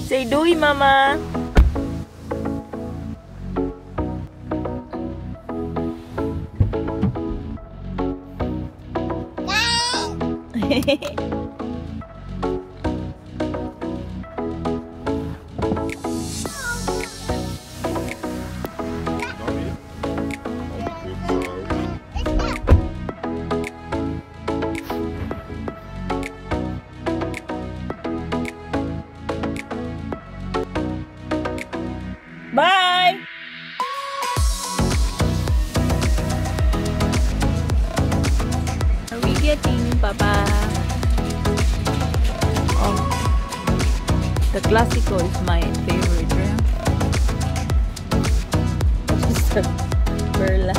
Say doy, Mama. Bye! Are we getting, Papa? Oh, the Classico is my favorite, right? Just a Perla.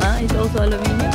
Ah, it's also aluminum.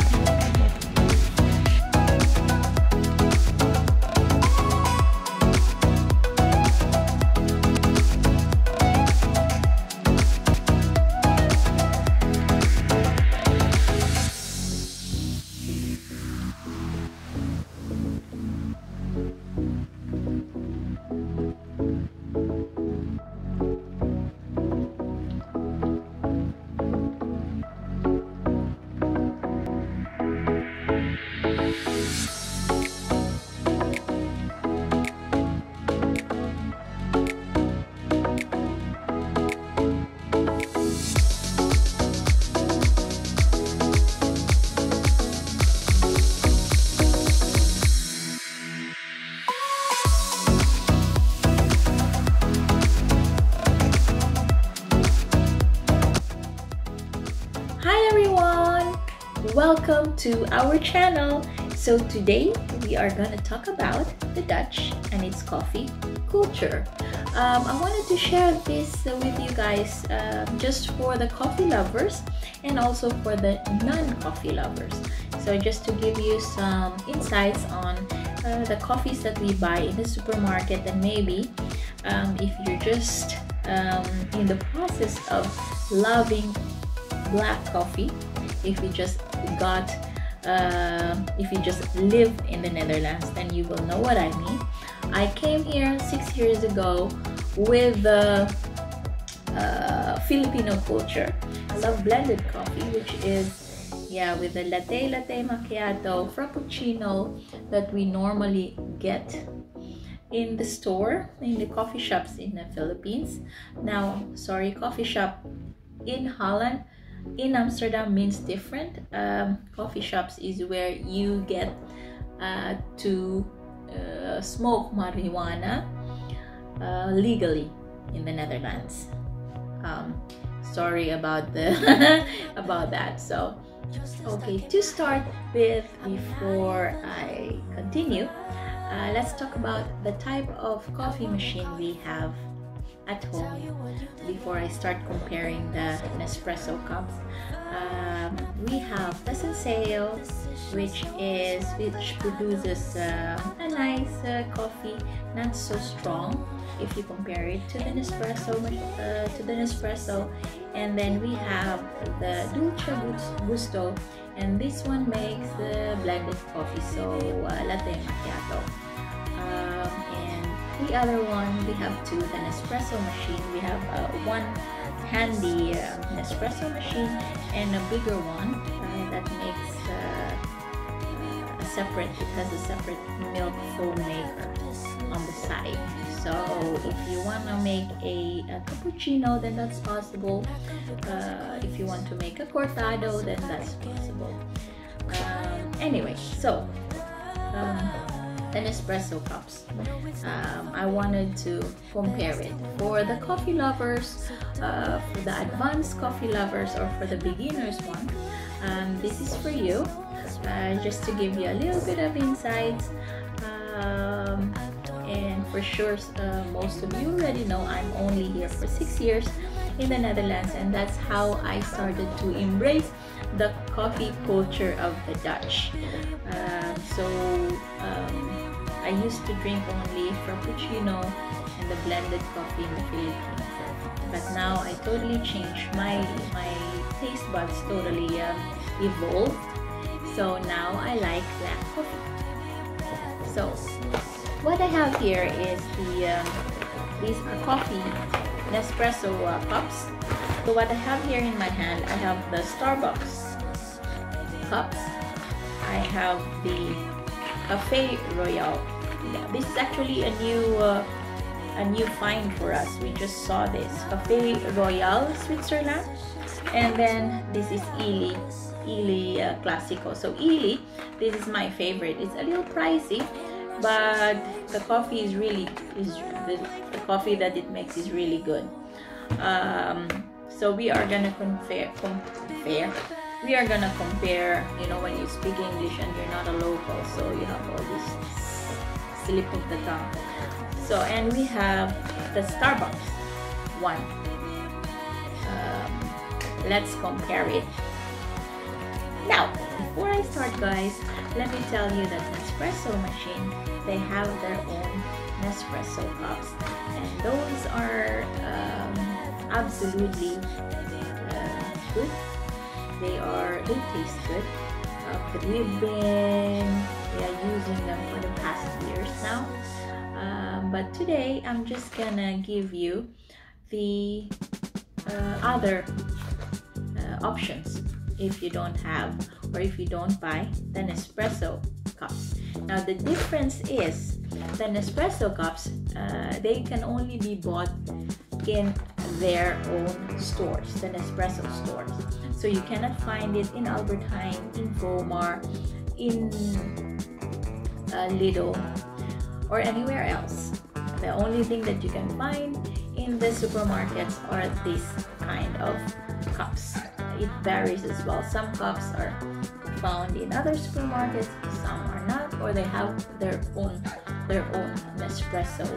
Welcome to our channel. So today we are going to talk about the Dutch and its coffee culture. I wanted to share this with you guys just for the coffee lovers and also for the non-coffee lovers. So just to give you some insights on the coffees that we buy in the supermarket, and maybe if you're just in the process of loving black coffee, if you just live in the Netherlands, then you will know what I mean. I came here 6 years ago with the Filipino culture. I love blended coffee, which is with the latte macchiato, frappuccino that we normally get in the store, in the coffee shops in the Philippines. Now, sorry, coffee shop in Holland, in Amsterdam means different. Coffee shops is where you get to smoke marijuana legally in the Netherlands. Sorry about the about that. So okay, to start with, before I continue, let's talk about the type of coffee machine we have at home before I start comparing the Nespresso Cups. We have the Senseo, which produces a nice coffee, not so strong if you compare it to the Nespresso. And then we have the Dolce Gusto, and this one makes the blended coffee, so latte macchiato. The other one, we have two, the Nespresso machine. We have one handy Nespresso machine and a bigger one that makes it has a separate milk foam maker on the side. So if you want to make a cappuccino, then that's possible. If you want to make a cortado, then that's possible. Anyway, so the Nespresso Cups. I wanted to compare it for the coffee lovers, for the advanced coffee lovers, or for the beginners one. This is for you, just to give you a little bit of insights. And for sure, most of you already know I'm only here for 6 years in the Netherlands, and that's how I started to embrace the coffee culture of the Dutch. I used to drink only frappuccino and the blended coffee in the Philippines, but now I totally changed. My taste buds totally evolved, so now I like black coffee. So what I have here is these are coffee Nespresso cups. So what I have here in my hand, I have the Starbucks cups. I have the Cafe Royale. Yeah, this is actually a new find for us. We just saw this Cafe Royale, Switzerland, and then this is Illy Classico. So Illy, this is my favorite. It's a little pricey, but the coffee is really the coffee that it makes is really good. So we are gonna compare. We are gonna compare. You know, when you speak English and you're not a local, so you have all this slip of the tongue. So, and we have the Starbucks one. Let's compare it. Now, before I start, guys, let me tell you that Nespresso machine, they have their own Nespresso cups, and those are absolutely good. They taste good. But we've been using them for the past years now. But today I'm just gonna give you the other options if you don't have, or if you don't buy the Nespresso cups. Now the difference is the Nespresso cups, they can only be bought in their own stores, the Nespresso stores. So you cannot find it in Albertine, in Gomar, in Lidl, or anywhere else. The only thing that you can find in the supermarkets are this kind of cups. It varies as well. Some cups are found in other supermarkets, some are not, or they have their own Nespresso.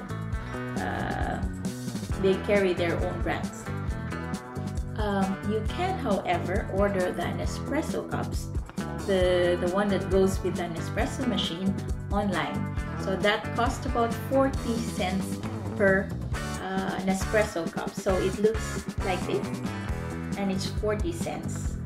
They carry their own brands. You can, however, order the Nespresso cups, the one that goes with the Nespresso machine, online. So that costs about 40 cents per Nespresso cup. So it looks like this, and it's 40 cents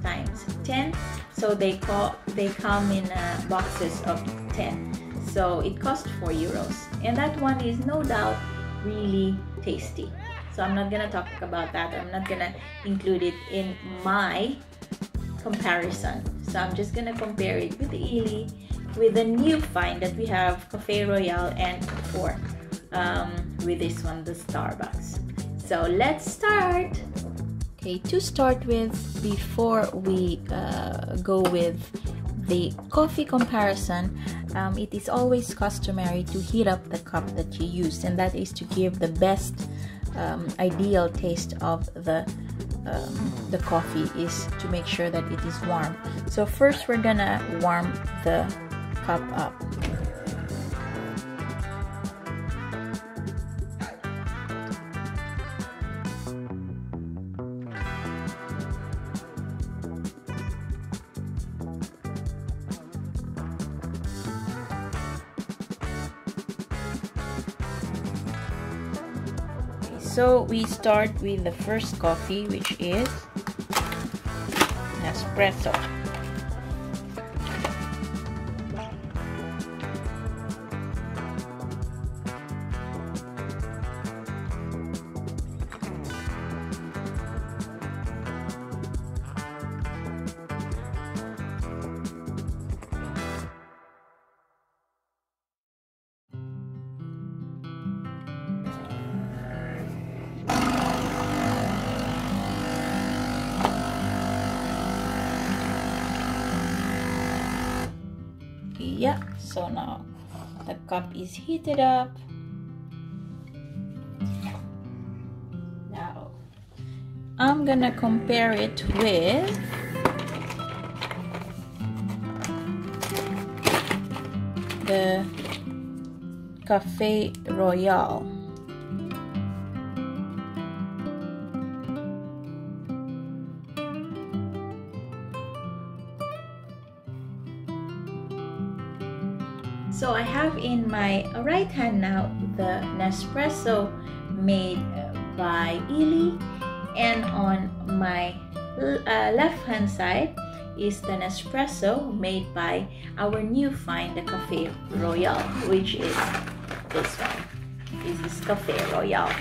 times 10. So they come in boxes of 10. So it costs 4 euros, and that one is no doubt really tasty. So I'm not gonna talk about that. I'm not gonna include it in my comparison. So I'm just gonna compare it with the Illy, with the new find that we have, Cafe Royale, and with this one, the Starbucks. So let's start. Okay, to start with, before we go with the coffee comparison, it is always customary to heat up the cup that you use, and that is to give the best ideal taste of the coffee, is to make sure that it is warm. So first we're gonna warm the cup up. So we start with the first coffee, which is Nespresso. Yeah, so now the cup is heated up. Now I'm gonna compare it with the Cafe Royale. So I have in my right hand now the Nespresso made by Illy, and on my left hand side is the Nespresso made by our new find, the Cafe Royale, which is this one. This is Cafe Royale.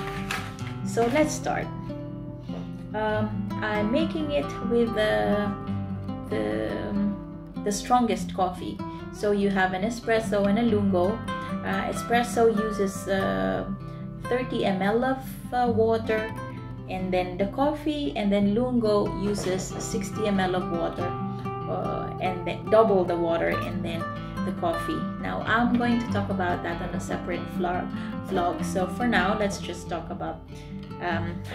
So let's start. I'm making it with the strongest coffee. So you have an espresso and a lungo. Espresso uses 30 ml of water, and then the coffee, and then lungo uses 60 ml of water, and then double the water, and then the coffee. Now I'm going to talk about that on a separate vlog. So for now, let's just talk about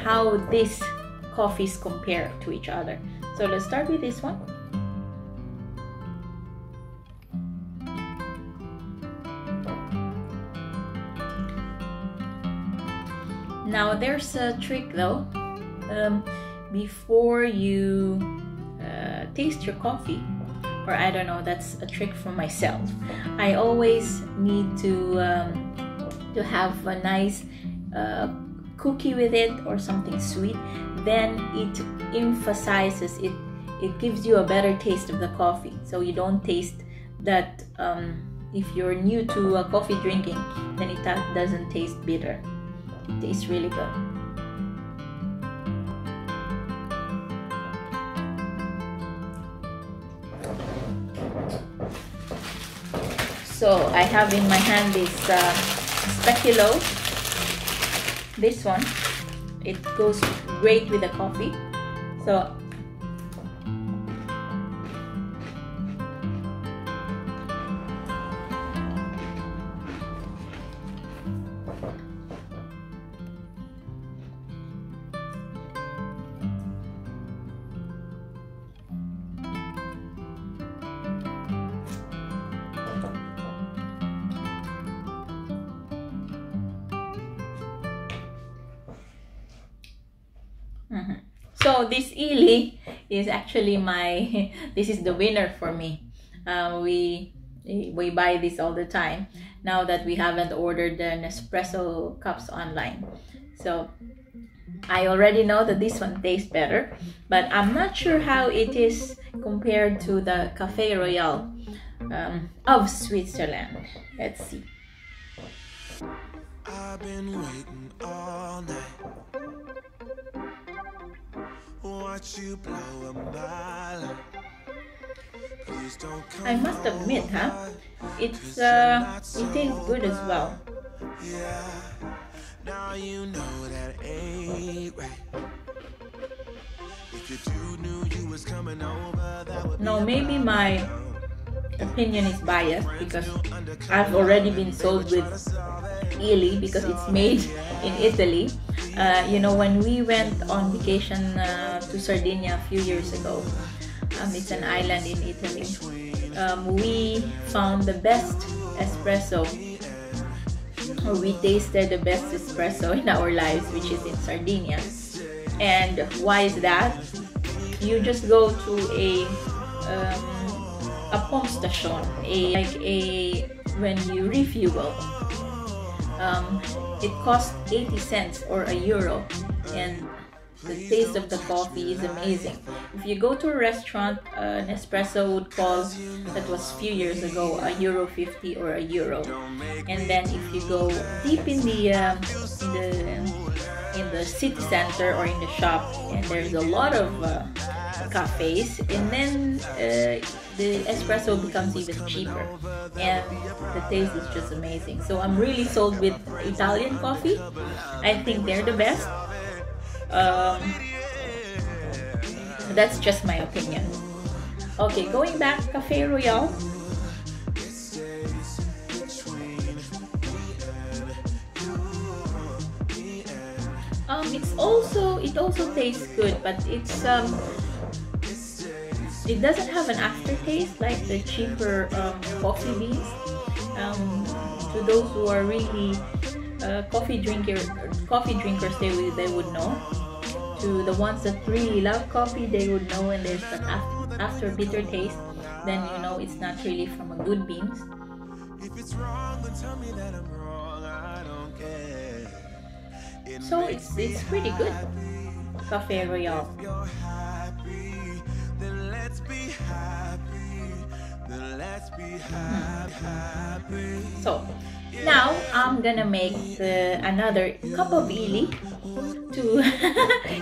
how these coffees compare to each other. So let's start with this one. Now there's a trick though. Before you taste your coffee, or I don't know, that's a trick for myself. I always need to have a nice cookie with it or something sweet. Then it emphasizes it. It gives you a better taste of the coffee. So you don't taste that. If you're new to coffee drinking, then it doesn't taste bitter. It tastes really good. So I have in my hand this speculo. This one, it goes great with the coffee. So So this Illy is actually my, this is the winner for me. We buy this all the time now that we haven't ordered the Nespresso Cups online. So I already know that this one tastes better, but I'm not sure how it is compared to the Cafe Royale of Switzerland. Let's see. I've been waiting all night. Watch you blow my life. Please don't come. I must admit, it tastes good as well. Yeah, now you know that ain't right. If you knew you was coming over, that would no, maybe my opinion is biased because I've already been sold with Illy because it's made in Italy. You know, when we went on vacation to Sardinia a few years ago, it's an island in Italy, we found the best espresso, or we tasted the best espresso in our lives, which is in Sardinia. And why is that? You just go to a pump station, when you refuel. It costs 80 cents or €1, and the taste of the coffee is amazing. If you go to a restaurant, Nespresso would cost, that was a few years ago, €1.50 or €1. And then if you go deep in the city center or in the shop, and there's a lot of cafes, and then the espresso becomes even cheaper, and the taste is just amazing. So I'm really sold with Italian coffee. I think they're the best. That's just my opinion. Okay, going back, Cafe Royale. It also tastes good, but it doesn't have an aftertaste like the cheaper coffee beans. To those who are really coffee drinkers, they would know. To the ones that really love coffee, they would know when there's that after bitter taste. Then you know it's not really from a good beans. If it's wrong, then tell me that I'm wrong. I don't care. So it's pretty good. Cafe Royale. So now I'm gonna make another cup of Illy to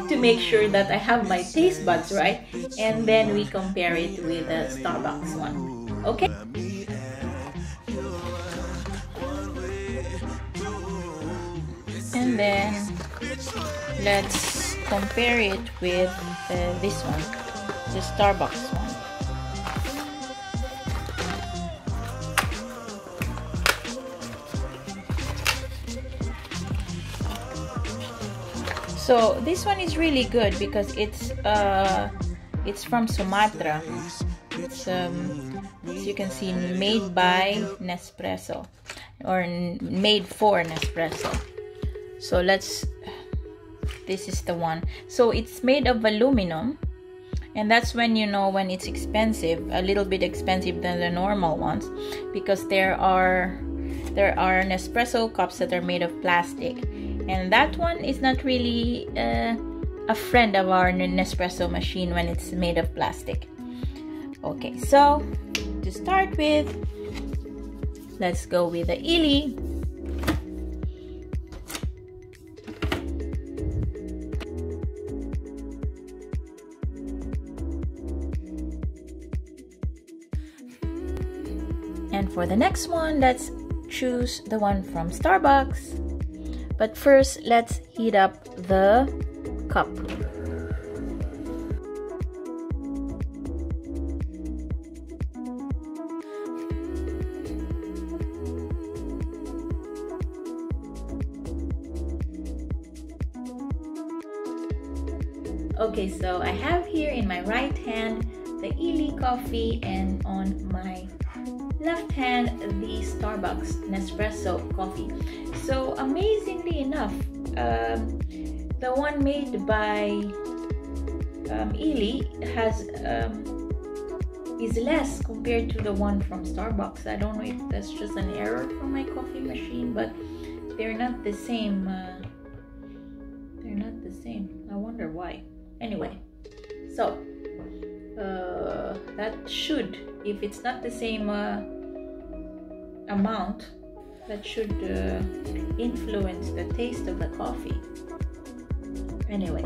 to make sure that I have my taste buds right, and then we compare it with the Starbucks one. Okay. And then let's compare it with this one, the Starbucks one. So this one is really good because it's from Sumatra. It's as you can see, made by Nespresso, or made for Nespresso. So this is the one. So it's made of aluminum, and that's when you know when it's expensive, a little bit expensive than the normal ones, because there are Nespresso cups that are made of plastic, and that one is not really a friend of our Nespresso machine when it's made of plastic. Okay, so to start with, let's go with the Illy. And for the next one, let's choose the one from Starbucks. But first, let's heat up the cup. Okay, so I have here in my right hand the Illy coffee, and on my left hand the Starbucks Nespresso coffee. So amazingly enough, the one made by Illy is less compared to the one from Starbucks. I don't know if that's just an error from my coffee machine, but they're not the same. They're not the same. I wonder why. Anyway, so that should, if it's not the same amount, that should influence the taste of the coffee. Anyway,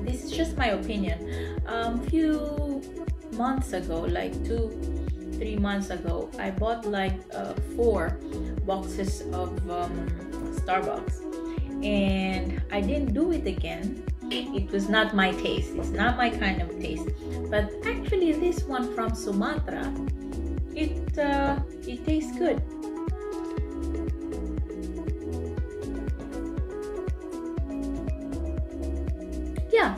this is just my opinion. Few months ago, like 2-3 months ago, I bought like 4 boxes of Starbucks, and I didn't do it again. It was not my taste. It's not my kind of taste. But actually, this one from Sumatra, it tastes good. Yeah,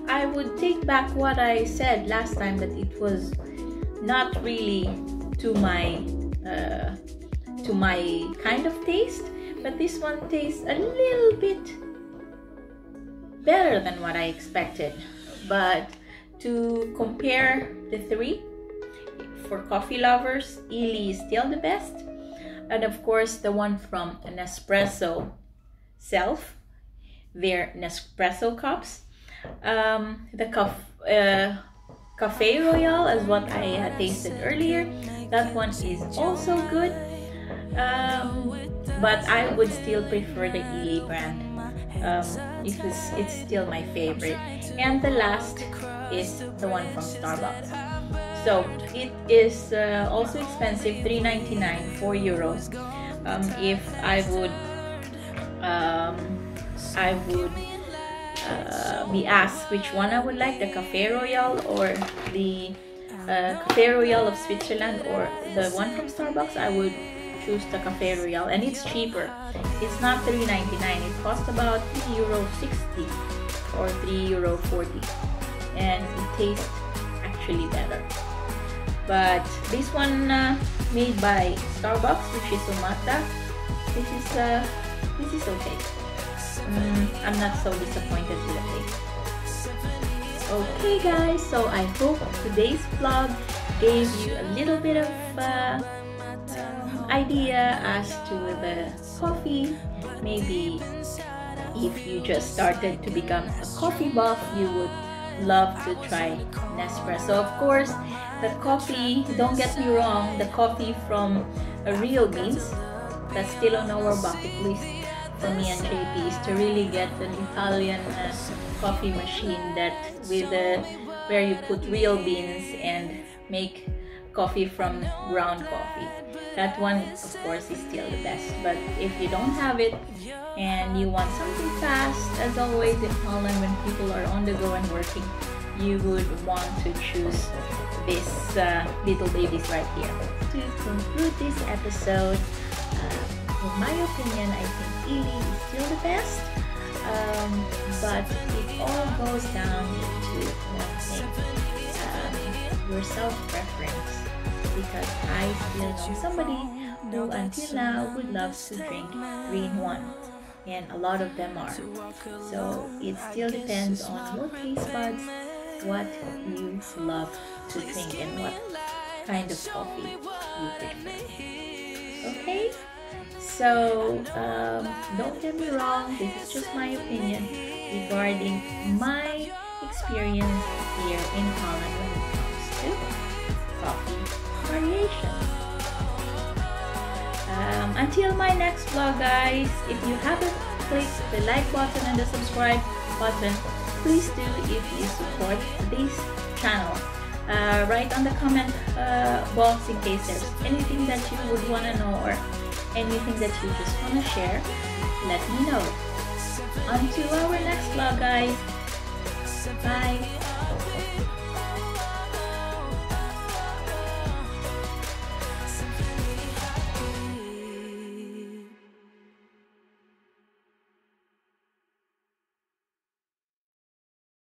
I would take back what I said last time, that it was not really to my kind of taste, but this one tastes a little bit better than what I expected. But to compare the 3, for coffee lovers, Illy is still the best, and of course the one from Nespresso self, their Nespresso Cups. The Cafe Royale is what I tasted earlier. That one is also good, but I would still prefer the Illy brand. It's still my favorite. And the last is the one from Starbucks. So it is also expensive, €3.99, €4. If I would be asked which one I would like, the Cafe Royale or the Cafe Royale of Switzerland or the one from Starbucks, I would choose the Cafe Royale, and it's cheaper. It's not €3.99. It costs about €3.60 or €3.40, and it tastes actually better. But this one made by Starbucks, which is Sumatra, this is okay. I'm not so disappointed with the taste. Okay guys, so I hope today's vlog gave you a little bit of idea as to the coffee. Maybe if you just started to become a coffee buff, you would love to try Nespresso. Of course, the coffee, don't get me wrong, the coffee from real beans, that's still on our bucket list for me and JP, is to really get an Italian coffee machine that with where you put real beans and make coffee from ground coffee. That one, of course, is still the best. But if you don't have it and you want something fast, as always in Holland, when people are on the go and working, you would want to choose this little babies right here. To conclude this episode, in my opinion, I think Illy is still the best. But it all goes down to one thing, your self-preference. Because I still know somebody who until now would love to drink 3-in-1, and a lot of them are. So it still depends on your taste buds, what you love to drink and what kind of coffee you prefer. Okay? So don't get me wrong, this is just my opinion regarding my experience here in Holland when it comes to coffee variations. Until my next vlog guys, if you haven't clicked the like button and the subscribe button, please do if you support this channel. Write on the comment box in case there's anything that you would want to know or anything that you just want to share, let me know. Until our next vlog guys, bye.